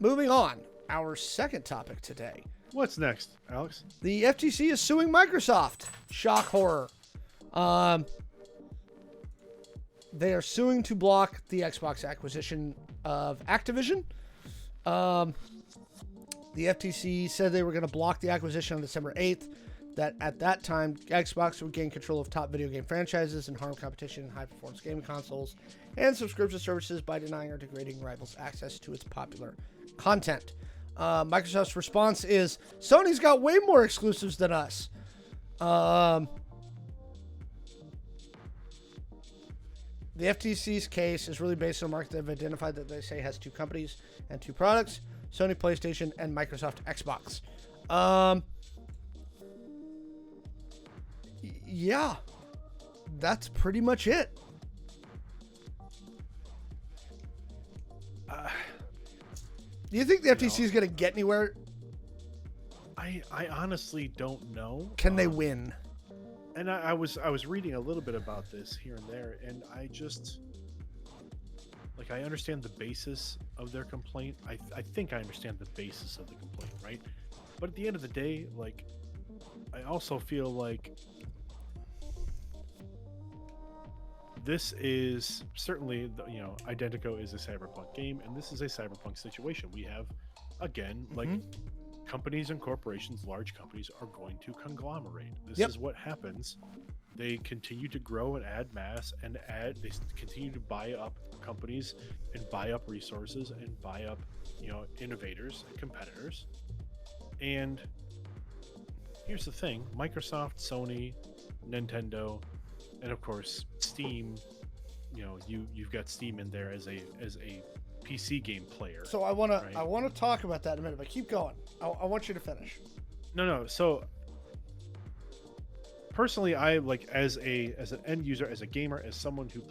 moving on. Our second topic today. What's next, Alex? The FTC is suing Microsoft. Shock horror. They are suing to block the Xbox acquisition of Activision. The FTC said they were going to block the acquisition on December 8th. That at that time, Xbox would gain control of top video game franchises and harm competition in high-performance gaming consoles and subscription services by denying or degrading rivals access to its popular content. Microsoft's response is, Sony's got way more exclusives than us. The FTC's case is really based on a market they've identified that they say has two companies and two products, Sony PlayStation and Microsoft Xbox. Yeah, that's pretty much it. Do you think the FTC is going to get anywhere? I honestly don't know. Can they win? And I was reading a little bit about this here and there, and I just I understand the basis of their complaint. I think I understand the basis of the complaint, right? But at the end of the day, I also feel like this is certainly, Identico is a cyberpunk game, and this is a cyberpunk situation. We have, again, companies and corporations, large companies, are going to conglomerate. This is what happens. They continue to grow and add mass and they continue to buy up companies and buy up resources and buy up, innovators and competitors. And here's the thing, Microsoft, Sony, Nintendo, and of course Steam, you've got Steam in there as a PC game player. So I want to talk about that in a minute, but keep going. I want you to finish. No. So personally, I as an end user, as a gamer, as someone who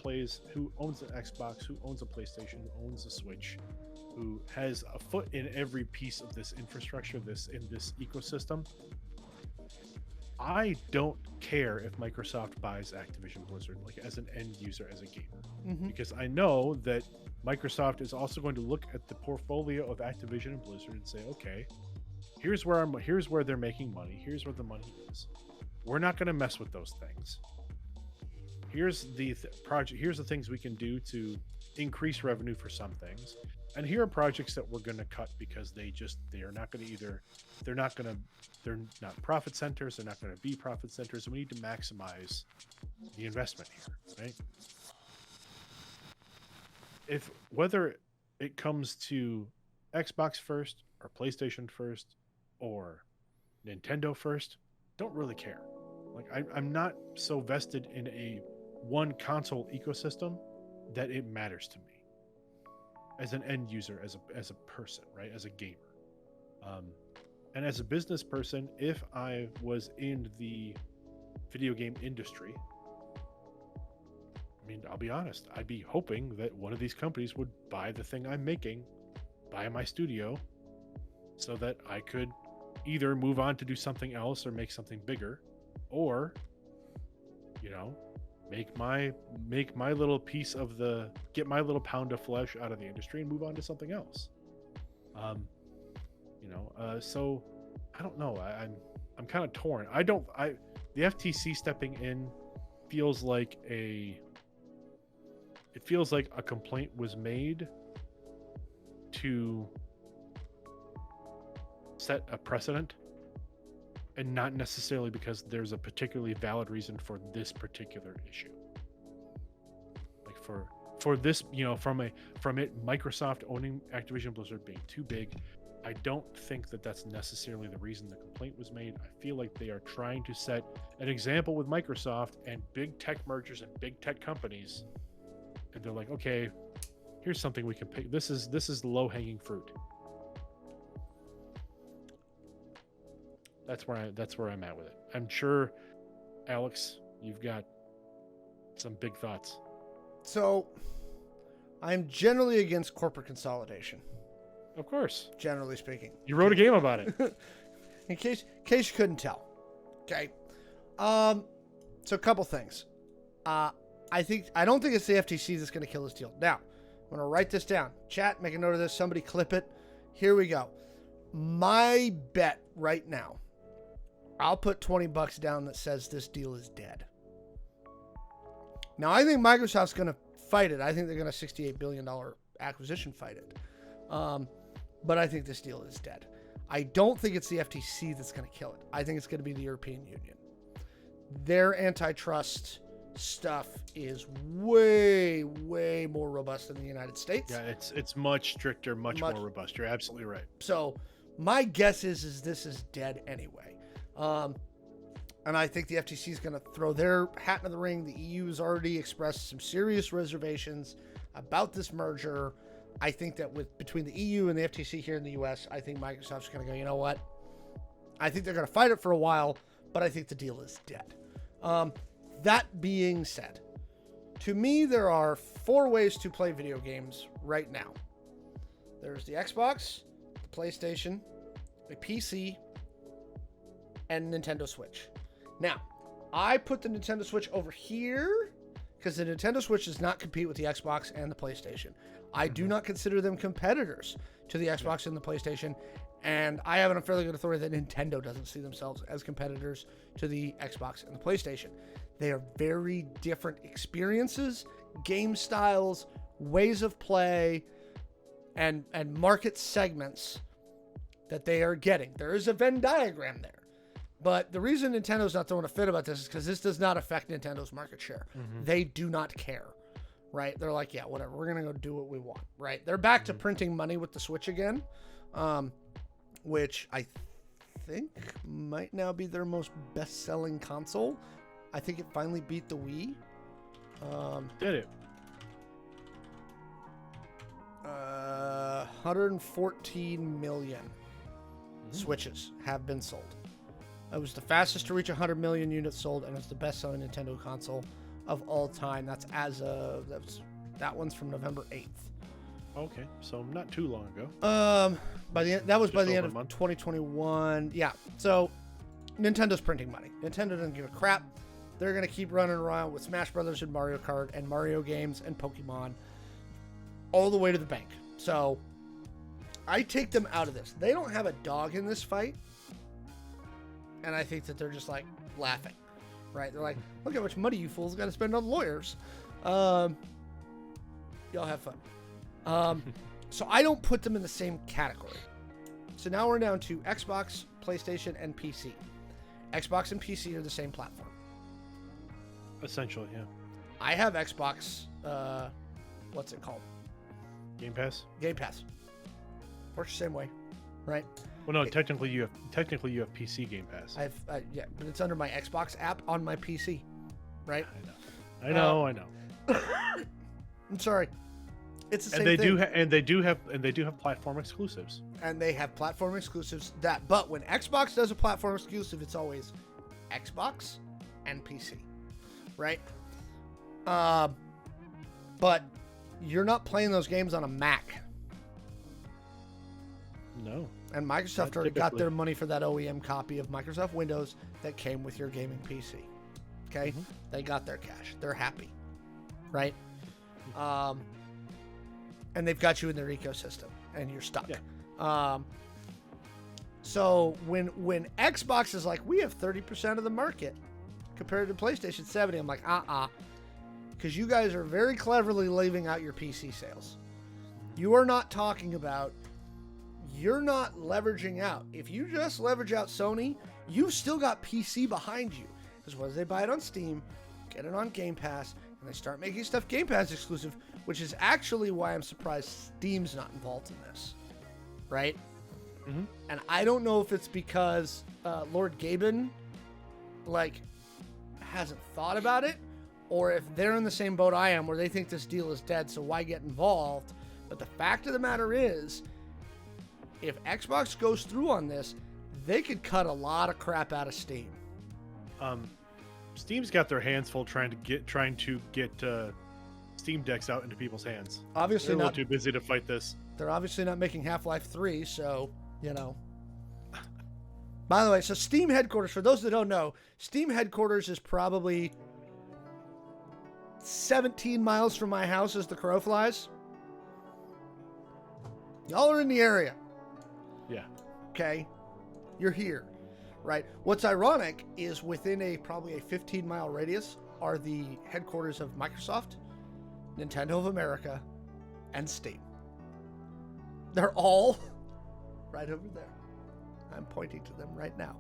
owns an Xbox, who owns a PlayStation, who owns a Switch, who has a foot in every piece of this infrastructure, in this ecosystem, I don't care if Microsoft buys Activision Blizzard, as an end user, as a gamer, because I know that Microsoft is also going to look at the portfolio of Activision and Blizzard and say, okay, here's where they're making money. Here's where the money is. We're not going to mess with those things. Here's the project. Here's the things we can do to increase revenue for some things. And here are projects that we're going to cut because they're not profit centers. They're not going to be profit centers. And we need to maximize the investment here, right? Whether it comes to Xbox first or PlayStation first or Nintendo first, don't really care. I'm not so vested in a one console ecosystem that it matters to me as an end user, as a person, right? As a gamer. And as a business person, if I was in the video game industry, I'll be honest, I'd be hoping that one of these companies would buy the thing I'm making, buy my studio, so that I could either move on to do something else or make something bigger, or, make my little piece of get my little pound of flesh out of the industry and move on to something else. So I don't know. I'm kind of torn. The FTC stepping in feels like a complaint was made to set a precedent, and not necessarily because there's a particularly valid reason for this particular issue. For this, from it Microsoft owning Activision Blizzard being too big, I don't think that that's necessarily the reason the complaint was made. I feel like they are trying to set an example with Microsoft and big tech mergers and big tech companies, and they're like, okay, here's something we can pick. This is the low-hanging fruit. That's where I'm at with it. I'm sure, Alex, you've got some big thoughts. So, I'm generally against corporate consolidation. Of course. Generally speaking. You wrote a game about it. In case you couldn't tell. Okay. So a couple things. I don't think it's the FTC that's going to kill this deal. Now, I'm going to write this down. Chat, make a note of this. Somebody clip it here we go. My bet right now, I'll put $20 down that says this deal is dead. Now, I think Microsoft's going to fight it. I think they're going to $68 billion acquisition fight it. But I think this deal is dead. I don't think it's the FTC that's going to kill it. I think it's going to be the European Union. Their antitrust stuff is way, way more robust than the United States. Yeah, it's much stricter, much more robust. You're absolutely right. So my guess is this is dead anyway. And I think the FTC is going to throw their hat in the ring. The EU has already expressed some serious reservations about this merger. I think that between the EU and the FTC here in the US, I think Microsoft's going to go, you know what? I think they're going to fight it for a while, but I think the deal is dead. That being said, to me, there are 4 ways to play video games right now. There's the Xbox, the PlayStation, the PC, and Nintendo Switch. Now, I put the Nintendo Switch over here because the Nintendo Switch does not compete with the Xbox and the PlayStation. I do not consider them competitors to the Xbox and the PlayStation, and I have it on fairly good authority that Nintendo doesn't see themselves as competitors to the Xbox and the PlayStation. They are very different experiences, game styles, ways of play, and market segments that they are getting. There is a Venn diagram there. But the reason Nintendo's not throwing a fit about this is because this does not affect Nintendo's market share. They do not care, right? They're like, yeah, whatever. We're going to go do what we want, right? They're back to printing money with the Switch again, which I think might now be their most best-selling console. I think it finally beat the Wii. Did it? 114 million Switches have been sold. It was the fastest to reach 100 million units sold, and it's the best-selling Nintendo console of all time. That's that one's from November 8th. Okay, so not too long ago. By the end of 2021. Yeah. So Nintendo's printing money. Nintendo doesn't give a crap. They're gonna keep running around with Smash Brothers and Mario Kart and Mario games and Pokemon all the way to the bank. So I take them out of this. They don't have a dog in this fight. And I think that they're just like laughing, right? They're like, look how much money you fools got to spend on lawyers. Y'all have fun. So I don't put them in the same category. So now we're down to Xbox, PlayStation, and PC. Xbox and PC are the same platform. Essentially, yeah. I have Xbox, what's it called? Game Pass? Game Pass. Works the same way, right? Well, no, technically you have PC Game Pass. Yeah, but it's under my Xbox app on my PC, right? I know. I'm sorry. It's the same thing. They do have platform exclusives. And they have platform exclusives but when Xbox does a platform exclusive, it's always Xbox and PC, right? But you're not playing those games on a Mac. No. And Microsoft already got their money for that OEM copy of Microsoft Windows that came with your gaming PC. Okay? They got their cash. They're happy. Right? And they've got you in their ecosystem. And you're stuck. Yeah. So when Xbox is like, we have 30% of the market compared to PlayStation 70, I'm like, because you guys are very cleverly leaving out your PC sales. You are not talking about, you're not leveraging out. If you just leverage out Sony, you've still got PC behind you. Because once they buy it on Steam, get it on Game Pass, and they start making stuff Game Pass exclusive, which is actually why I'm surprised Steam's not involved in this. Right? And I don't know if it's because Lord Gaben hasn't thought about it, or if they're in the same boat I am where they think this deal is dead, so why get involved? But the fact of the matter is, if Xbox goes through on this, they could cut a lot of crap out of Steam. Steam's got their hands full trying to get Steam decks out into people's hands. Obviously, they're not too busy to fight this. They're obviously not making Half-Life 3, so By the way, so Steam headquarters, for those that don't know, Steam headquarters is probably 17 miles from my house as the crow flies. Y'all are in the area. Yeah. Okay? You're here, right? What's ironic is within probably a 15-mile radius are the headquarters of Microsoft, Nintendo of America, and Steam. They're all right over there. I'm pointing to them right now.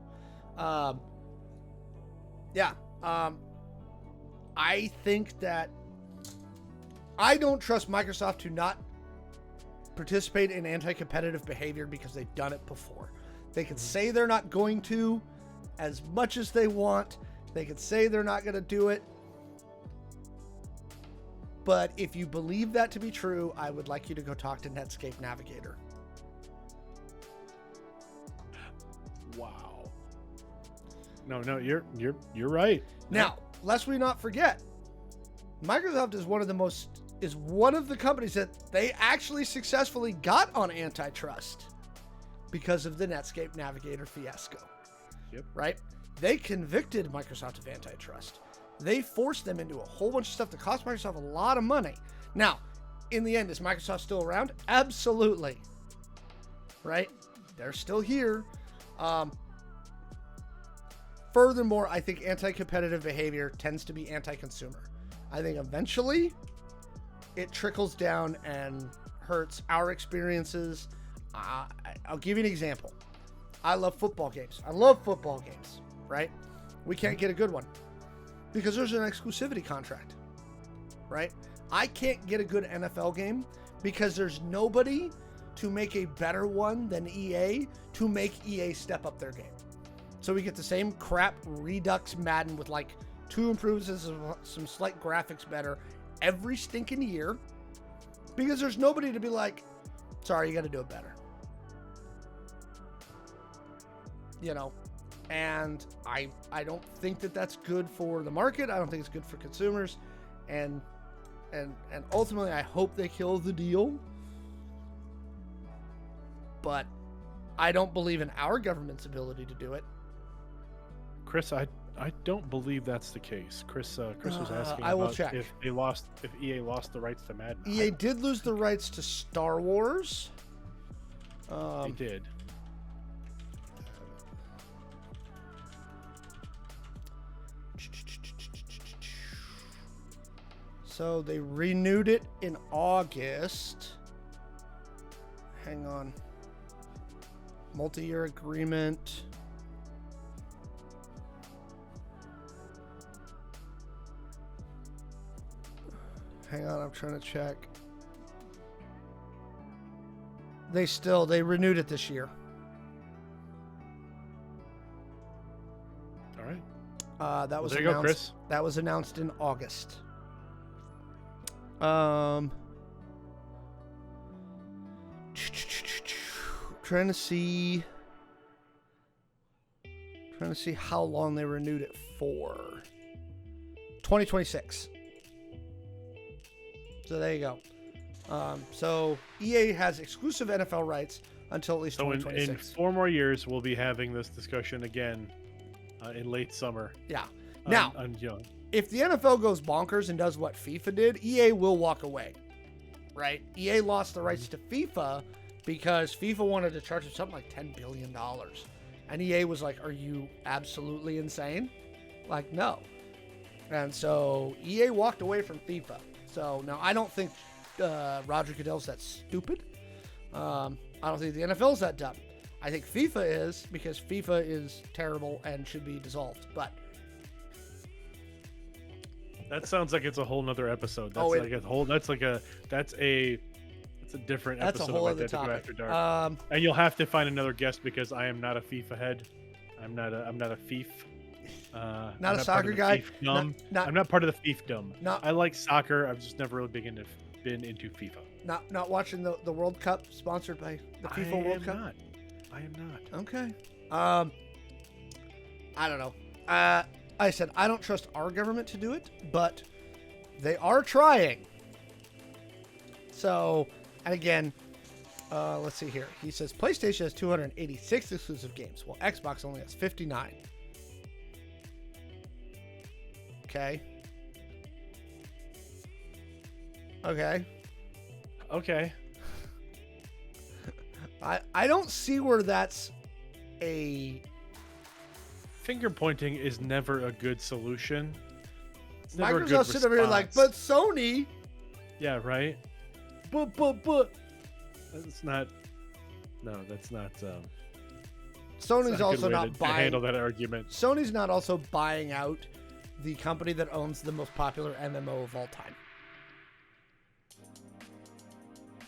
I think that I don't trust Microsoft to not participate in anti-competitive behavior because they've done it before. They can say they're not going to as much as they want. They can say they're not going to do it. But if you believe that to be true, I would like you to go talk to Netscape Navigator. Wow. No, you're right. Now, lest we not forget, Microsoft is one of the companies that they actually successfully got on antitrust because of the Netscape Navigator fiasco. Yep. Right? They convicted Microsoft of antitrust. They forced them into a whole bunch of stuff that cost Microsoft a lot of money. Now, in the end, is Microsoft still around? Absolutely. Right? They're still here. Furthermore, I think anti-competitive behavior tends to be anti-consumer. I think eventually it trickles down and hurts our experiences. I'll give you an example. I love football games. Right? We can't get a good one because there's an exclusivity contract, right? I can't get a good NFL game because there's nobody to make a better one than EA to make EA step up their game. So we get the same crap Redux Madden with like 2 improvements and some slight graphics better every stinking year because there's nobody to be like, sorry, you got to do it better. You know, and I don't think that that's good for the market. I don't think it's good for consumers, and ultimately I hope they kill the deal. But I don't believe in our government's ability to do it. Chris, I don't believe that's the case. Chris was asking I will about check. if EA lost the rights to Madden. EA did lose the rights to Star Wars. They did. So they renewed it in August. Hang on. Multi-year agreement. Hang on, I'm trying to check. They renewed it this year. All right. That was there you announced. go, Chris. That was announced in August. Trying to see how long they renewed it for. 2026. So there you go. So EA has exclusive NFL rights until at least 2026. In 4 more years, we'll be having this discussion again in late summer. Yeah. Now, if the NFL goes bonkers and does what FIFA did, EA will walk away. Right? EA lost the rights to FIFA because FIFA wanted to charge them something like $10 billion. And EA was like, are you absolutely insane? Like, no. And so EA walked away from FIFA. So now I don't think Roger Goodell's that stupid. I don't think the NFL's that dumb. I think FIFA is, because FIFA is terrible and should be dissolved. But that sounds like it's a whole nother episode. That's that's a different that's episode a whole of other Identical topic. After Dark. And you'll have to find another guest because I am not a FIFA head. I'm not a FIFA. Not a soccer guy. I'm not part of the fiefdom. Not, I like soccer. I've just never really been into FIFA. Not watching the World Cup sponsored by the FIFA World Cup. I am not. Okay. I don't know. I said I don't trust our government to do it, but they are trying. So, and again, let's see here. He says PlayStation has 286 exclusive games, while Xbox only has 59. Okay. I don't see where that's a... Finger pointing is never a good solution. It's never a good Microsoft sitting over here like, but Sony... Yeah, right? But... That's not... No, that's not... Sony's also not to buying... handle that argument. Sony's not also buying out the company that owns the most popular MMO of all time.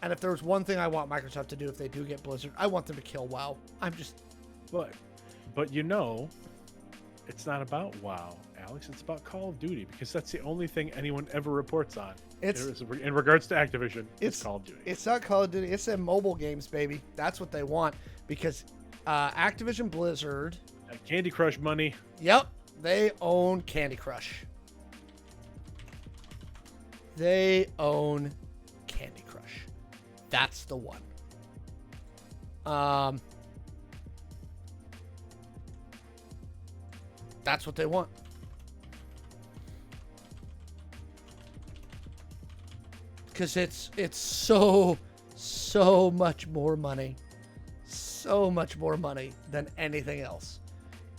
And if there was one thing I want Microsoft to do if they do get Blizzard, I want them to kill WoW. I'm just... But you know, it's not about WoW, Alex. It's about Call of Duty, because that's the only thing anyone ever reports on. In regards to Activision, it's Call of Duty. It's not Call of Duty. It's their mobile games, baby. That's what they want, because Activision Blizzard... Candy Crush money. Yep. They own Candy Crush. They own Candy Crush. That's the one. That's what they want. Because it's so much more money. So much more money than anything else.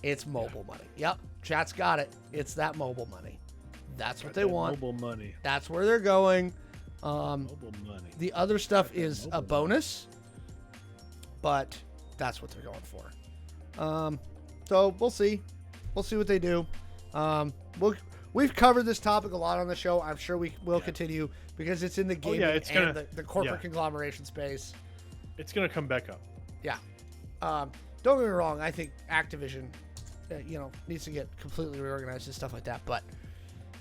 It's mobile money. Yep. Chat's got it. It's that mobile money. That's what they want. Mobile money. That's where they're going. Mobile money. The other stuff is a bonus, but that's what they're going for. So we'll see. We'll see what they do. We've covered this topic a lot on the show. I'm sure we will continue because it's in the gaming and the corporate conglomeration space. It's going to come back up. Yeah. Don't get me wrong. I think Activision, needs to get completely reorganized and stuff like that. But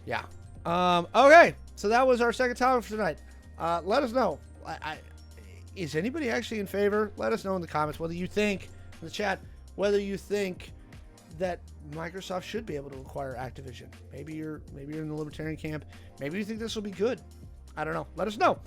yeah. Okay. So that was our second topic for tonight. Let us know. Is anybody actually in favor? Let us know in the comments whether you think in the chat whether you think that Microsoft should be able to acquire Activision. Maybe you're in the libertarian camp. Maybe you think this will be good. I don't know. Let us know.